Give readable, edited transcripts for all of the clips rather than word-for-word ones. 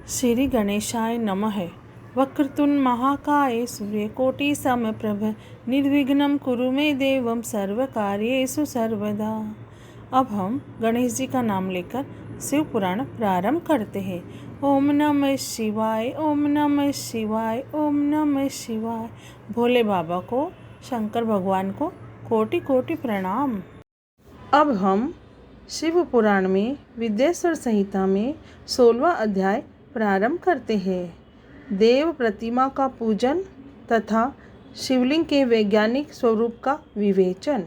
श्री गणेशाय नमः। वक्रतुंड महाकाय सूर्यकोटि समप्रभ निर्विघ्नं कुरु मे देवं सर्वकार्येषु सर्वदा। अब हम गणेश जी का नाम लेकर शिव पुराण प्रारंभ करते हैं। ओम नमः शिवाय, ओम नमः शिवाय, ओम नमः शिवाय। भोले बाबा को, शंकर भगवान को कोटि कोटि प्रणाम। अब हम शिव पुराण में विद्येश्वर संहिता में 16वां अध्याय प्रारंभ करते हैं। देव प्रतिमा का पूजन तथा शिवलिंग के वैज्ञानिक स्वरूप का विवेचन।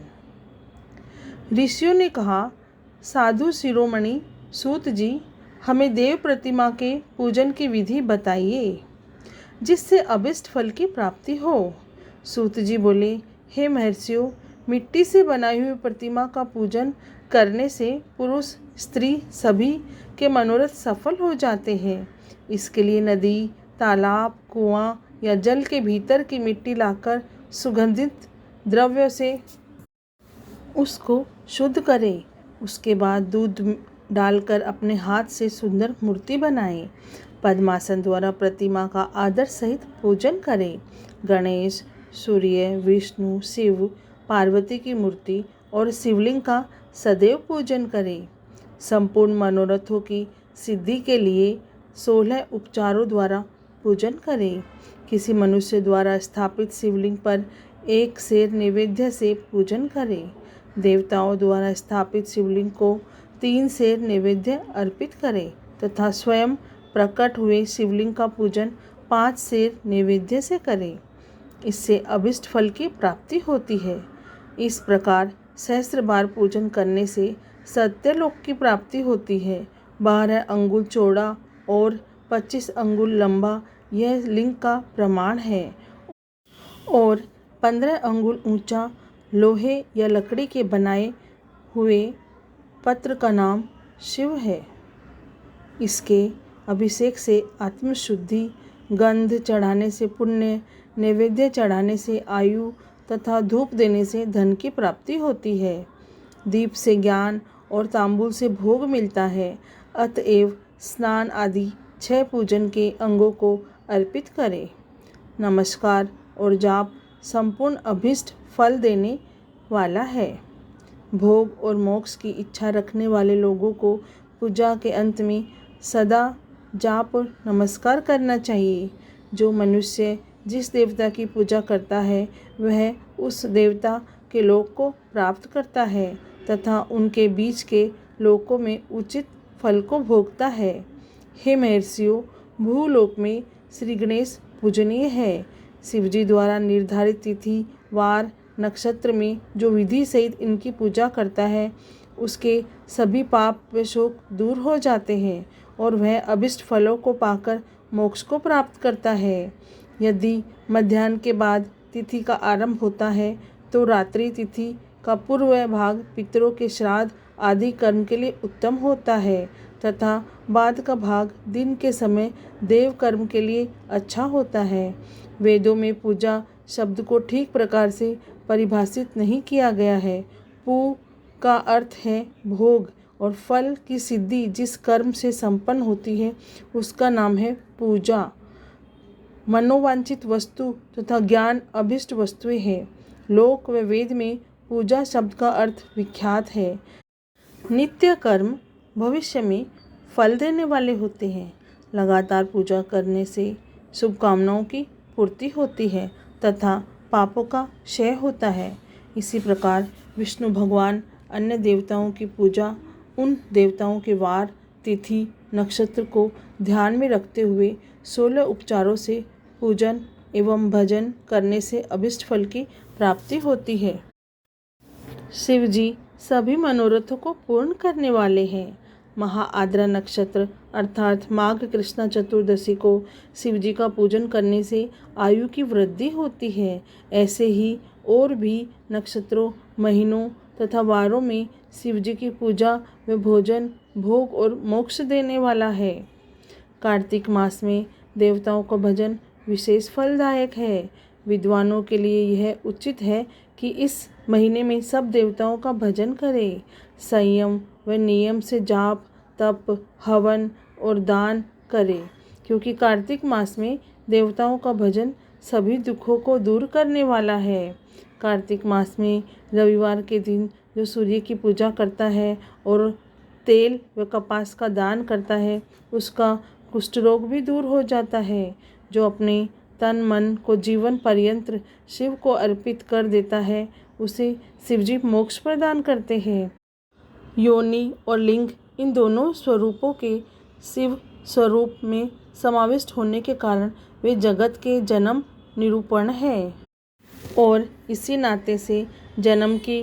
ऋषियों ने कहा, साधु शिरोमणि सूत जी, हमें देव प्रतिमा के पूजन की विधि बताइए जिससे अभिष्ट फल की प्राप्ति हो। सूत जी बोले, हे महर्षियों, मिट्टी से बनाई हुई प्रतिमा का पूजन करने से पुरुष स्त्री सभी के मनोरथ सफल हो जाते हैं। इसके लिए नदी, तालाब, कुआं या जल के भीतर की मिट्टी लाकर सुगंधित द्रव्य से उसको शुद्ध करें। उसके बाद दूध डालकर अपने हाथ से सुंदर मूर्ति बनाएं। पद्मासन द्वारा प्रतिमा का आदर सहित पूजन करें। गणेश, सूर्य, विष्णु, शिव, पार्वती की मूर्ति और शिवलिंग का सदैव पूजन करें। संपूर्ण मनोरथों की सिद्धि के लिए 16 उपचारों द्वारा पूजन करें। किसी मनुष्य द्वारा स्थापित शिवलिंग पर 1 सेर नैवेद्य से पूजन करें। देवताओं द्वारा स्थापित शिवलिंग को 3 सेर नैवेद्य अर्पित करें तथा स्वयं प्रकट हुए शिवलिंग का पूजन 5 सेर नैवेद्य से करें। इससे अभिष्ट फल की प्राप्ति होती है। इस प्रकार सहस्त्र बार पूजन करने से सत्यलोक की प्राप्ति होती है। 12 अंगुल चौड़ा और 25 अंगुल लंबा यह लिंग का प्रमाण है और 15 अंगुल ऊंचा लोहे या लकड़ी के बनाए हुए पत्र का नाम शिव है। इसके अभिषेक से आत्मशुद्धि, गंध चढ़ाने से पुण्य, नैवेद्य चढ़ाने से आयु तथा धूप देने से धन की प्राप्ति होती है। दीप से ज्ञान और तांबूल से भोग मिलता है। अतएव स्नान आदि 6 पूजन के अंगों को अर्पित करें। नमस्कार और जाप संपूर्ण अभिष्ट फल देने वाला है। भोग और मोक्ष की इच्छा रखने वाले लोगों को पूजा के अंत में सदा जाप और नमस्कार करना चाहिए। जो मनुष्य जिस देवता की पूजा करता है वह उस देवता के लोक को प्राप्त करता है तथा उनके बीच के लोकों में उचित फल को भोगता है। हे महर्षियों, भूलोक में श्री गणेश पूजनीय है। शिवजी द्वारा निर्धारित तिथि, वार, नक्षत्र में जो विधि सहित इनकी पूजा करता है उसके सभी पाप व शोक दूर हो जाते हैं और वह अभिष्ट फलों को पाकर मोक्ष को प्राप्त करता है। यदि मध्याह्न के बाद तिथि का आरंभ होता है तो रात्रि तिथि का पूर्व भाग पितरों के श्राद्ध आदि कर्म के लिए उत्तम होता है तथा बाद का भाग दिन के समय देव कर्म के लिए अच्छा होता है। वेदों में पूजा शब्द को ठीक प्रकार से परिभाषित नहीं किया गया है। पू का अर्थ है भोग और फल की सिद्धि जिस कर्म से संपन्न होती है उसका नाम है पूजा। मनोवांछित वस्तु तथा ज्ञान अभिष्ट वस्तुएं हैं। लोक व वेद में पूजा शब्द का अर्थ विख्यात है। नित्य कर्म भविष्य में फल देने वाले होते हैं। लगातार पूजा करने से शुभकामनाओं की पूर्ति होती है तथा पापों का क्षय होता है। इसी प्रकार विष्णु भगवान अन्य देवताओं की पूजा उन देवताओं के वार, तिथि, नक्षत्र को ध्यान में रखते हुए 16 उपचारों से पूजन एवं भजन करने से अभिष्ट फल की प्राप्ति होती है। शिव जी सभी मनोरथों को पूर्ण करने वाले हैं। महाआद्रा नक्षत्र अर्थात माघ कृष्णा चतुर्दशी को शिवजी का पूजन करने से आयु की वृद्धि होती है। ऐसे ही और भी नक्षत्रों, महीनों तथा वारों में शिवजी की पूजा व भोजन भोग और मोक्ष देने वाला है। कार्तिक मास में देवताओं का भजन विशेष फलदायक है। विद्वानों के लिए यह उचित है कि इस महीने में सब देवताओं का भजन करें। संयम व नियम से जाप, तप, हवन और दान करें। क्योंकि कार्तिक मास में देवताओं का भजन सभी दुखों को दूर करने वाला है। कार्तिक मास में रविवार के दिन जो सूर्य की पूजा करता है और तेल व कपास का दान करता है, उसका कुष्ठ रोग भी दूर हो जाता है। जो अपने तन मन को जीवन पर्यंत शिव को अर्पित कर देता है, उसे शिवजी मोक्ष प्रदान करते हैं। योनि और लिंग इन दोनों स्वरूपों के शिव स्वरूप में समाविष्ट होने के कारण वे जगत के जन्म निरूपण है और इसी नाते से जन्म की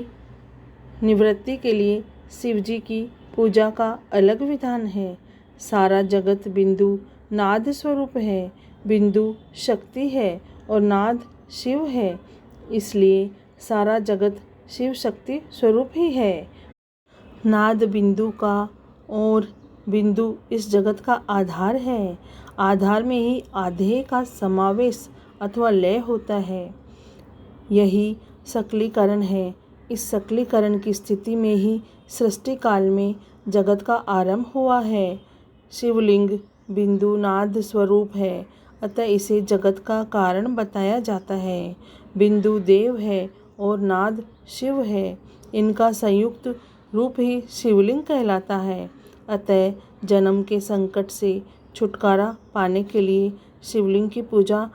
निवृत्ति के लिए शिवजी की पूजा का अलग विधान है। सारा जगत बिंदु नाद स्वरूप है। बिंदु शक्ति है और नाद शिव है, इसलिए सारा जगत शिव शक्ति स्वरूप ही है। नाद बिंदु का और बिंदु इस जगत का आधार है। आधार में ही आधेय का समावेश अथवा लय होता है। यही सकलीकरण है। इस सकलीकरण की स्थिति में ही सृष्टि काल में जगत का आरंभ हुआ है। शिवलिंग बिंदु नाद स्वरूप है, अतः इसे जगत का कारण बताया जाता है। बिंदु देव है और नाद शिव है। इनका संयुक्त रूप ही शिवलिंग कहलाता है। अतः जन्म के संकट से छुटकारा पाने के लिए शिवलिंग की पूजा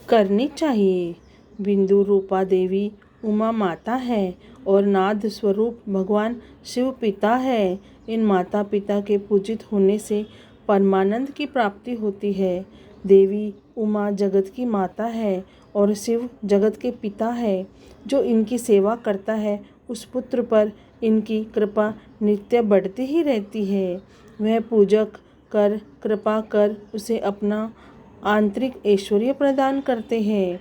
करनी चाहिए। बिंदु रूपा देवी उमा माता है और नाद स्वरूप भगवान शिव पिता है। इन माता पिता के पूजित होने से परमानंद की प्राप्ति होती है। देवी उमा जगत की माता है और शिव जगत के पिता है। जो इनकी सेवा करता है, उस पुत्र पर इनकी कृपा नित्य बढ़ती ही रहती है। वह पूजक कर कृपा कर उसे अपना आंतरिक ऐश्वर्य प्रदान करते हैं।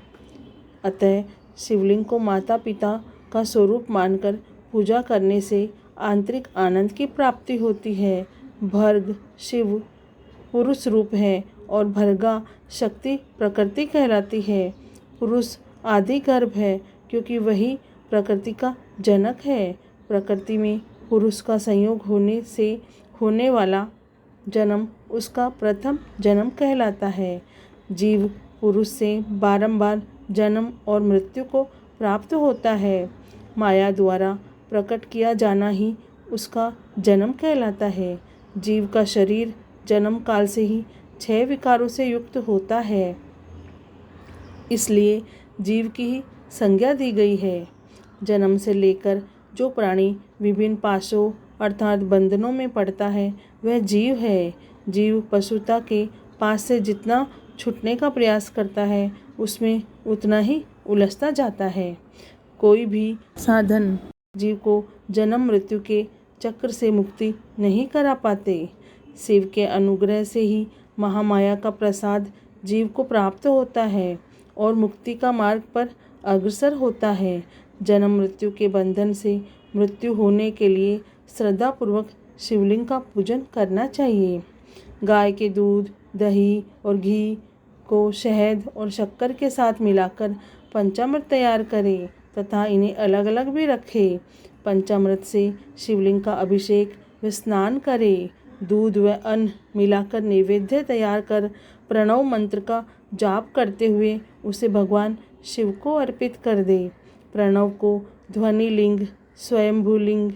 अतः शिवलिंग को माता पिता का स्वरूप मानकर पूजा करने से आंतरिक आनंद की प्राप्ति होती है। भर्ग शिव पुरुष रूप है और भर्गा शक्ति प्रकृति कहलाती है। पुरुष आदि गर्भ है, क्योंकि वही प्रकृति का जनक है। प्रकृति में पुरुष का संयोग होने से होने वाला जन्म उसका प्रथम जन्म कहलाता है। जीव पुरुष से बारंबार जन्म और मृत्यु को प्राप्त होता है। माया द्वारा प्रकट किया जाना ही उसका जन्म कहलाता है। जीव का शरीर जन्म काल से ही 6 विकारों से युक्त होता है, इसलिए जीव की ही संज्ञा दी गई है। जन्म से लेकर जो प्राणी विभिन्न पाशों अर्थात बंधनों में पड़ता है, वह जीव है। जीव पशुता के पास से जितना छूटने का प्रयास करता है, उसमें उतना ही उलझता जाता है। कोई भी साधन जीव को जन्म मृत्यु के चक्र से मुक्ति नहीं करा पाते। शिव के अनुग्रह से ही महामाया का प्रसाद जीव को प्राप्त होता है और मुक्ति का मार्ग पर अग्रसर होता है। जन्म मृत्यु के बंधन से मृत्यु होने के लिए श्रद्धापूर्वक शिवलिंग का पूजन करना चाहिए। गाय के दूध, दही और घी को शहद और शक्कर के साथ मिलाकर पंचामृत तैयार करें तथा इन्हें अलग अलग भी रखें। पंचामृत से शिवलिंग का अभिषेक व स्नान करें। दूध व अन्न मिलाकर नैवेद्य तैयार कर प्रणव मंत्र का जाप करते हुए उसे भगवान शिव को अर्पित कर दे। प्रणव को ध्वनि लिंग, स्वयंभूलिंग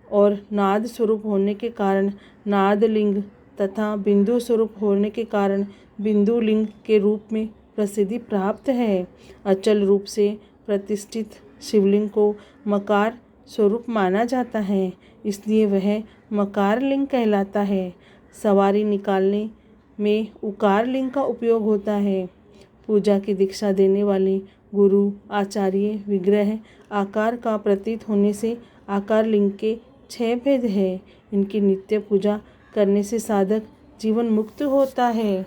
और नाद स्वरूप होने के कारण नादलिंग तथा बिंदु स्वरूप होने के कारण बिंदुलिंग के रूप में प्रसिद्धि प्राप्त है। अचल रूप से प्रतिष्ठित शिवलिंग को मकार स्वरूप माना जाता है, इसलिए वह मकार लिंग कहलाता है। सवारी निकालने में उकार लिंग का उपयोग होता है। पूजा की दीक्षा देने वाले गुरु आचार्य विग्रह आकार का प्रतीत होने से आकार लिंग के 6 भेद है। इनकी नित्य पूजा करने से साधक जीवन मुक्त होता है।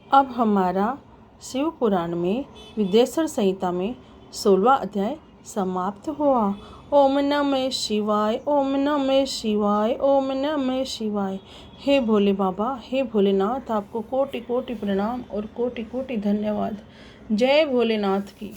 अब हमारा शिव पुराण में विद्येश्वर संहिता में 16वां अध्याय समाप्त हुआ। ओम नमः शिवाय, ओम नमः शिवाय, ओम नमः शिवाय। हे भोले बाबा, हे भोलेनाथ, आपको कोटि कोटि प्रणाम और कोटि कोटि धन्यवाद। जय भोलेनाथ की।